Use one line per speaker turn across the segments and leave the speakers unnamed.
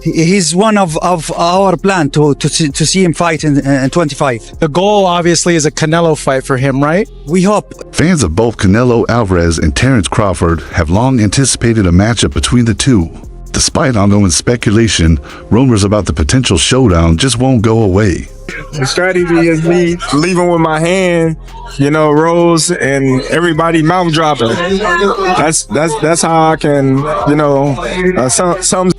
He's one of our plan to see him fight in 25.
The goal obviously is a Canelo fight for him, right?
We hope.
Fans of both Canelo Alvarez and Terence Crawford have long anticipated a matchup between the two. Despite ongoing speculation, rumors about the potential showdown just won't go away.
The strategy is me leaving with my hand, rolls and everybody mouth dropping. That's how I can,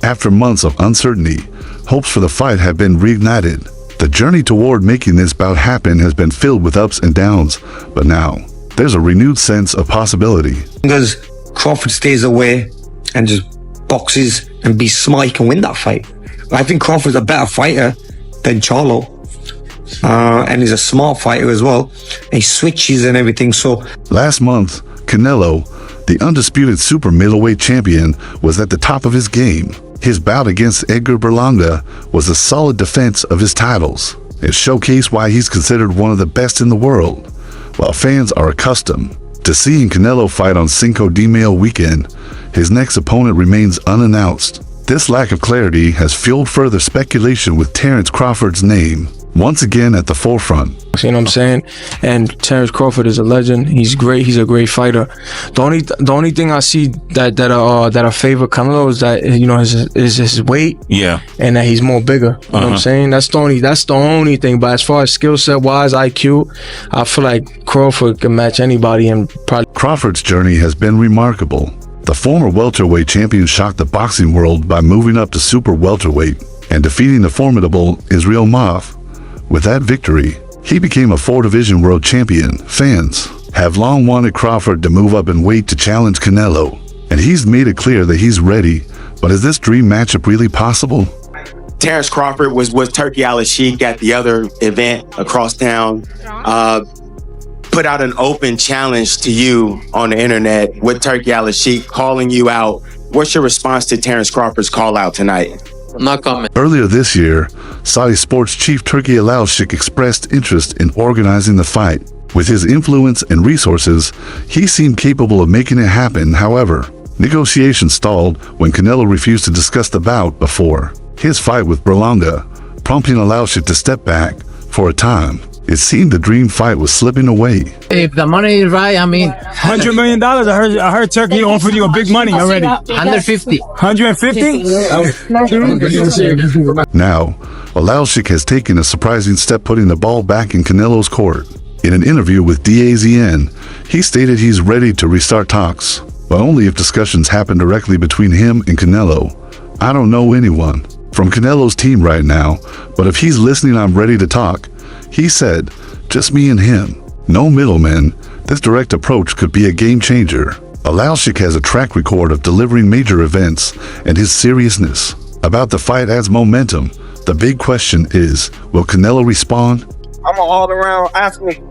After months of uncertainty, hopes for the fight have been reignited. The journey toward making this bout happen has been filled with ups and downs, but now there's a renewed sense of possibility.
Because Crawford stays away and just boxes and be smart, he can win that fight. I think Crawford's a better fighter than Charlo. And he's a smart fighter as well. He switches and everything. So
last month, Canelo, the undisputed super middleweight champion, was at the top of his game. His bout against Edgar Berlanga was a solid defense of his titles. It showcased why he's considered one of the best in the world. While fans are accustomed to seeing Canelo fight on Cinco de Mayo weekend, his next opponent remains unannounced. This lack of clarity has fueled further speculation with Terence Crawford's name once again at the forefront.
You know what I'm saying? And Terence Crawford is a legend. He's great. He's a great fighter. The only thing I see that I favor Canelo is that is his weight.
Yeah.
And that he's more bigger. You know what I'm saying? That's the only thing. But as far as skill set wise, IQ, I feel like Crawford can match anybody and probably.
Crawford's journey has been remarkable. The former welterweight champion shocked the boxing world by moving up to super welterweight and defeating the formidable Israel Maf. With that victory, he became a 4-division world champion. Fans have long wanted Crawford to move up in weight to challenge Canelo, and he's made it clear that he's ready. But is this dream matchup really possible?
Terence Crawford was with Turkey Al-Sheikh at the other event across town. Put out an open challenge to you on the internet with Turkey Al-Sheikh calling you out. What's your response to Terence Crawford's call out tonight?
Not comment.
Earlier this year, Saudi sports chief Turkey Al-Sheikh expressed interest in organizing the fight. With his influence and resources, he seemed capable of making it happen. However, negotiations stalled when Canelo refused to discuss the bout before his fight with Berlanga, prompting Al-Sheikh to step back for a time. It seemed the dream fight was slipping away.
If the money is right, I mean,
$100 million. I heard Turkey offered you a big money already.
150.
150?
Now, Al-Sheikh has taken a surprising step, putting the ball back in Canelo's court. In an interview with DAZN, he stated he's ready to restart talks, but only if discussions happen directly between him and Canelo. I don't know anyone from Canelo's team right now, but if he's listening, I'm ready to talk. He said, just me and him, no middlemen. This direct approach could be a game changer. Al-Sheikh has a track record of delivering major events, and his seriousness about the fight adds momentum. The big question is, will Canelo respond?
I'm an all-around athlete.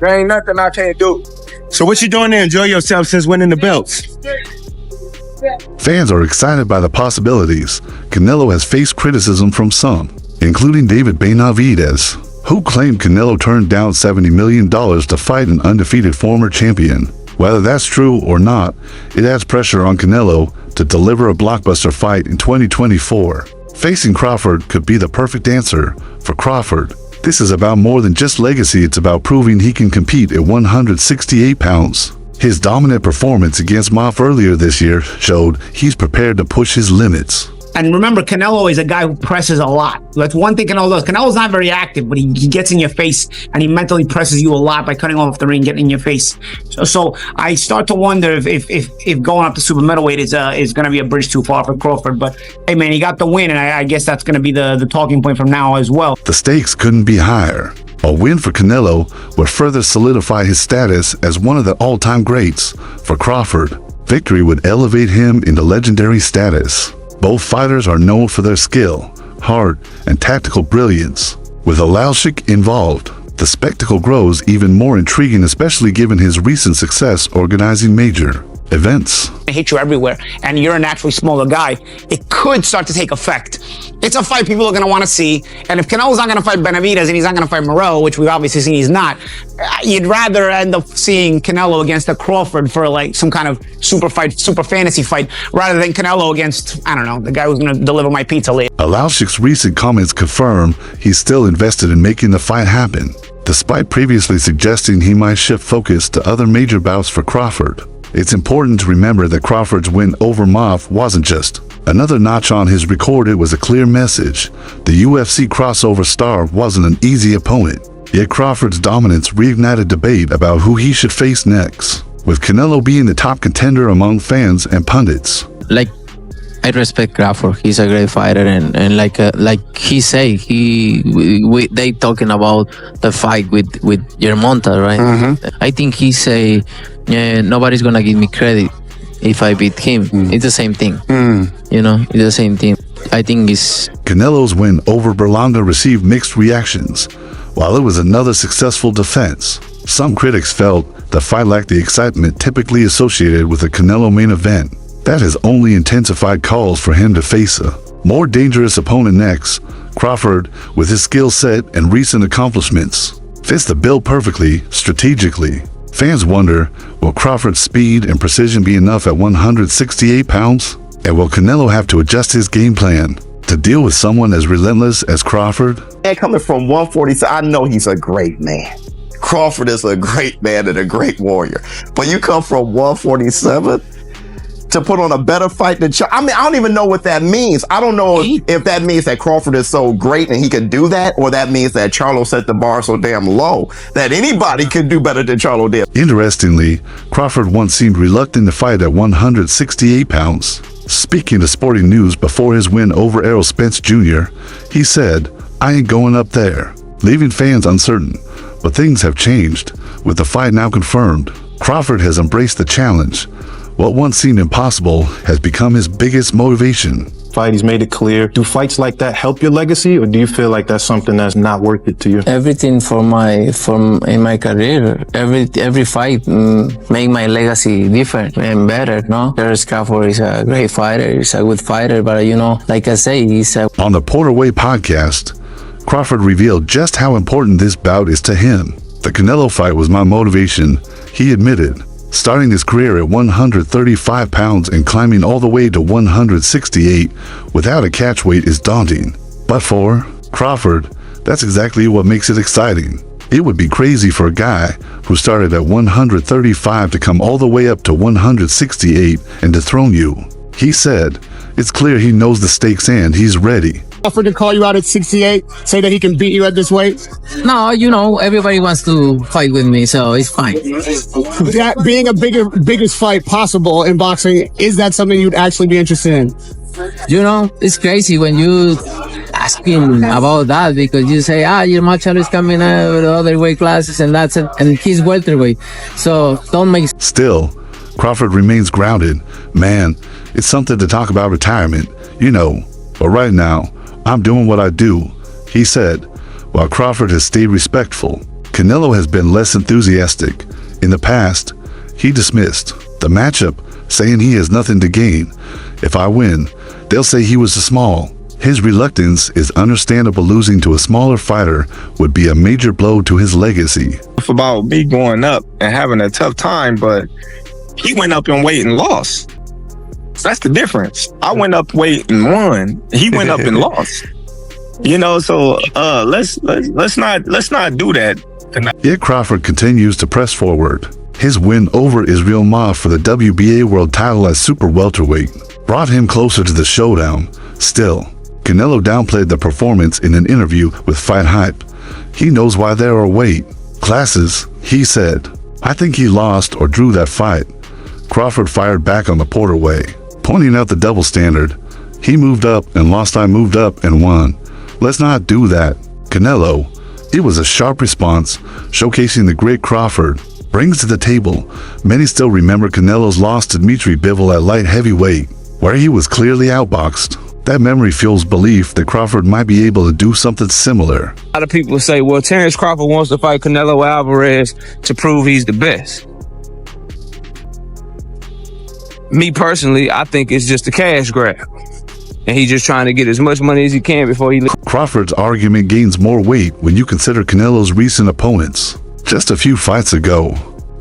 There ain't nothing I can't do.
So what you doing to enjoy yourself since winning the belts?
Fans are excited by the possibilities. Canelo has faced criticism from some, including David Benavidez, who claimed Canelo turned down $70 million to fight an undefeated former champion. Whether that's true or not, it adds pressure on Canelo to deliver a blockbuster fight in 2024. Facing Crawford could be the perfect answer for Crawford. This is about more than just legacy. It's about proving he can compete at 168 pounds. His dominant performance against Maf earlier this year showed he's prepared to push his limits.
And remember, Canelo is a guy who presses a lot. That's one thing Canelo does. Canelo's not very active, but he gets in your face and he mentally presses you a lot by cutting off the ring, getting in your face. So I start to wonder if going up to super middleweight is going to be a bridge too far for Crawford. But hey, man, he got the win, and I guess that's going to be the talking point from now as well.
The stakes couldn't be higher. A win for Canelo would further solidify his status as one of the all-time greats. For Crawford, victory would elevate him into legendary status. Both fighters are known for their skill, heart, and tactical brilliance. With Al-Sheikh involved, the spectacle grows even more intriguing, especially given his recent success organizing major Events.
hit you everywhere, and you're a naturally smaller guy, it could start to take effect. It's a fight people are going to want to see, and if Canelo's not going to fight Benavidez and he's not going to fight Moreau, which we've obviously seen he's not, you'd rather end up seeing Canelo against a Crawford for like some kind of super fantasy fight, rather than Canelo against, I don't know, the guy who's going to deliver my pizza later.
Alaushik's recent comments confirm he's still invested in making the fight happen, despite previously suggesting he might shift focus to other major bouts for Crawford. It's important to remember that Crawford's win over Moff wasn't just another notch on his record, it was a clear message. The UFC crossover star wasn't an easy opponent, yet Crawford's dominance reignited debate about who he should face next, with Canelo being the top contender among fans and pundits.
Like, I respect Crawford. He's a great fighter, and like he say, they talking about the fight with Yermonta, right?
Mm-hmm.
I think he say, nobody's gonna give me credit if I beat him. It's the same thing, you know. It's the same thing. I think it's
Canelo's win over Berlanga received mixed reactions. While it was another successful defense, some critics felt the fight lacked the excitement typically associated with a Canelo main event. That has only intensified calls for him to face a more dangerous opponent next. Crawford, with his skill set and recent accomplishments, fits the bill perfectly strategically. Fans wonder, will Crawford's speed and precision be enough at 168 pounds? And will Canelo have to adjust his game plan to deal with someone as relentless as Crawford?
And coming from 147, I know he's a great man. Crawford is a great man and a great warrior. But you come from 147 to put on a better fight than I mean, I don't even know what that means. I don't know if that means that Crawford is so great and he can do that, or that means that Charlo set the bar so damn low that anybody can do better than Charlo did.
Interestingly, Crawford once seemed reluctant to fight at 168 pounds. Speaking to Sporting News before his win over Errol Spence Jr., he said, "I ain't going up there," leaving fans uncertain. But things have changed. With the fight now confirmed, Crawford has embraced the challenge. What once seemed impossible has become his biggest motivation.
Fight, he's made it clear. Do fights like that help your legacy, or do you feel like that's something that's not worth it to you?
everything in my career. Every fight make my legacy different and better. No, Terrence Crawford is a great fighter. He's a good fighter, but you know, like I say, he's a.
On the Porter Way podcast, Crawford revealed just how important this bout is to him. The Canelo fight was my motivation, he admitted. Starting his career at 135 pounds and climbing all the way to 168 without a catch weight is daunting. But for Crawford, that's exactly what makes it exciting. It would be crazy for a guy who started at 135 to come all the way up to 168 and dethrone you. He said, it's clear he knows the stakes and he's ready.
Crawford to call you out at 68, say that he can beat you at this weight?
No, you know, everybody wants to fight with me, so it's fine.
That being a biggest fight possible in boxing, is that something you'd actually be interested in?
You know, it's crazy when you ask him about that, because you say, your Machado is coming out with other weight classes and that's it, and he's welterweight. So don't make.
Still, Crawford remains grounded. Man, it's something to talk about retirement, you know. But right now, I'm doing what I do, he said. While Crawford has stayed respectful, Canelo has been less enthusiastic. In the past, he dismissed the matchup, saying he has nothing to gain. If I win, they'll say he was small. His reluctance is understandable. Losing to a smaller fighter would be a major blow to his legacy.
It's about me going up and having a tough time, but he went up in weight and lost. That's the difference. I went up weight and won. He went up and lost. You know, so let's not do that.
Yet Crawford continues to press forward. His win over Israel Ma for the WBA world title at super welterweight brought him closer to the showdown. Still, Canelo downplayed the performance in an interview with Fight Hype. He knows why there are weight classes, he said. I think he lost or drew that fight. Crawford fired back on the Porter Way, pointing out the double standard. He moved up and lost, I moved up and won. Let's not do that. Canelo, it was a sharp response, showcasing the great Crawford brings to the table. Many still remember Canelo's loss to Dmitry Bivol at light heavyweight, where he was clearly outboxed. That memory fuels belief that Crawford might be able to do something similar.
A lot of people say, well, Terrence Crawford wants to fight Canelo Alvarez to prove he's the best. me personally, I think it's just a cash grab. And he's just trying to get as much money as he can before he leaves.
Crawford's argument gains more weight when you consider Canelo's recent opponents. Just a few fights ago,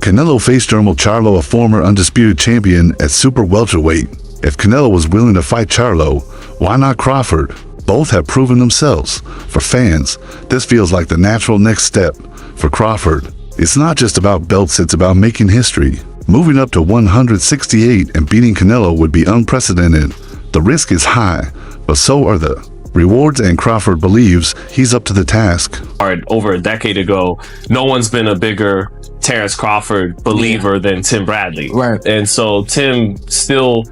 Canelo faced Jermall Charlo, a former undisputed champion at super welterweight. If Canelo was willing to fight Charlo, why not Crawford? Both have proven themselves. For fans, this feels like the natural next step for Crawford. It's not just about belts, it's about making history. Moving up to 168 and beating Canelo would be unprecedented. The risk is high, but so are the rewards, and Crawford believes he's up to the task.
Over a decade ago, no one's been a bigger Terrence Crawford believer than Tim Bradley.
Right.
And so Tim still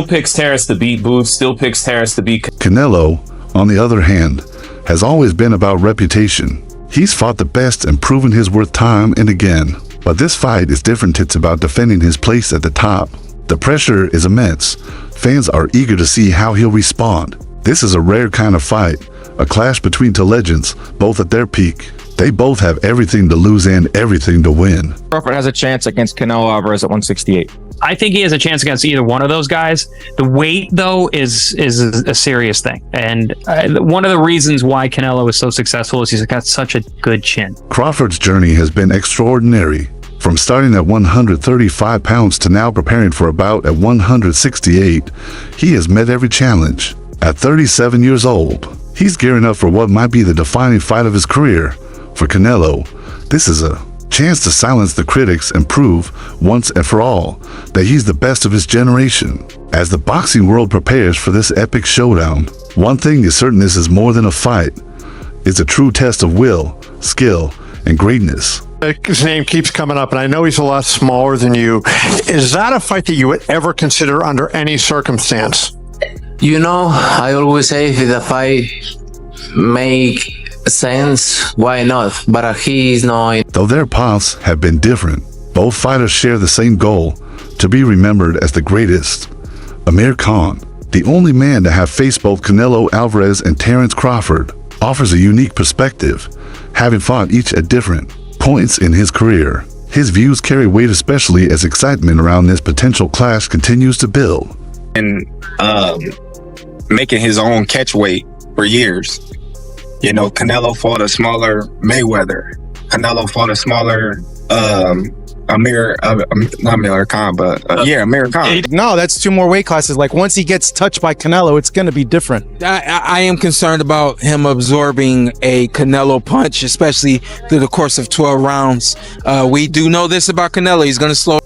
picks Terrence to beat Booth, still picks Terrence to beat
Canelo, on the other hand, has always been about reputation. He's fought the best and proven his worth time and again. But this fight is different. It's about defending his place at the top. The pressure is immense. Fans are eager to see how he'll respond. This is a rare kind of fight, a clash between two legends, both at their peak. They both have everything to lose and everything to win.
Crawford has a chance against Canelo Alvarez at 168.
I think he has a chance against either one of those guys. The weight, though, is a serious thing. And one of the reasons why Canelo is so successful is he's got such a good chin.
Crawford's journey has been extraordinary. From starting at 135 pounds to now preparing for a bout at 168, he has met every challenge. At 37 years old, he's gearing up for what might be the defining fight of his career. For Canelo, this is a chance to silence the critics and prove once and for all that he's the best of his generation. As the boxing world prepares for this epic showdown, one thing is certain: this is more than a fight. It's a true test of will, skill, and greatness.
His name keeps coming up, and I know he's a lot smaller than you. Is that a fight that you would ever consider under any circumstance?
You know, I always say if the fight make sense, why not? But he is not.
Though their paths have been different, both fighters share the same goal: to be remembered as the greatest. Amir Khan, the only man to have faced both Canelo Alvarez and Terrence Crawford, offers a unique perspective, having fought each at different points in his career. His views carry weight, especially as excitement around this potential clash continues to build.
And making his own catch weight for years. You know, Canelo fought a smaller Mayweather. Canelo fought a smaller Amir Khan.
No, that's two more weight classes. Like, once he gets touched by Canelo, it's going to be different.
I am concerned about him absorbing a Canelo punch, especially through the course of 12 rounds. We do know this about Canelo. He's going to slow